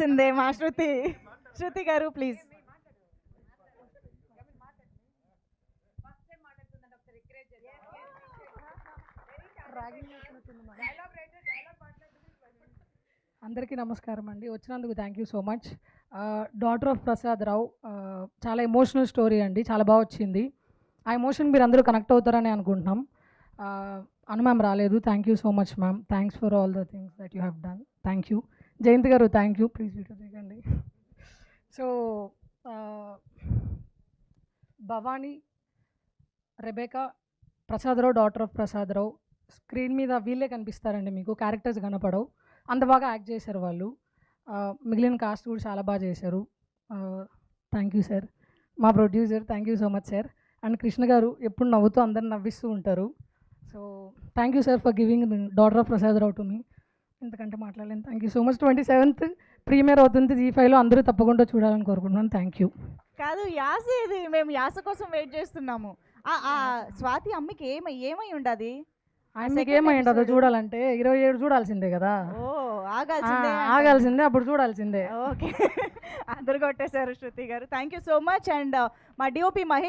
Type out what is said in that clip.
మాట్లాడాల్సిందే మా శృతి గారు ప్లీజ్. అందరికీ నమస్కారం అండి. వచ్చినందుకు thank you so much. Daughter of Prasad Rao చాలా ఎమోషనల్ స్టోరీ అండి, చాలా బాగా వచ్చింది. ఆ ఎమోషన్ మీరు అందరూ కనెక్ట్ అవుతారని అనుకుంటున్నాం. అను మ్యామ్ రాలేదు, thank you so much ma'am, thanks for all the things that you have done. Thank you. Jayant garu thank you, please video దిగండి. So Bhavani, Rebecca, Prasadarao, daughter of Prasadarao screen మీద వీళ్ళే కనిపిస్తారండి, మీకు క్యారెక్టర్స్ కనపడవు, అంత బాగా యాక్ట్ చేశారు వాళ్ళు. మిగిలిన కాస్ట్ కూడా చాలా బాగా చేశారు. Thank you sir. మా producer thank you so much sir. And Krishna garu ఎప్పుడు నవ్వుతూ అందరిని నవ్విస్తూ ఉంటారు. So thank you sir for giving daughter of Prasadarao to me. ఇంతకంటే మాట్లాడలేను. Thank you so much. 27th premiere అవుతుంది Zee5లో, అందరూ తప్పకుండా చూడాలని కోరుకుంటున్నాను. Thank you. కాదు యాస ఏది, మేము యాస కోసం వెయిట్ చేస్తున్నాము. స్వాతి అమ్మకి ఏమై ఉండదు, మీకు ఏమై ఉండదు చూడాలంటే 27 చూడాల్సిందే కదా. ఓ ఆగాల్సిందే ఆగాల్సిందే, అప్పుడు చూడాల్సిందే. ఓకే. అందరు కొట్టేశారు శృతి గారు. Thank you so much. And మా డిఓపి మహేష్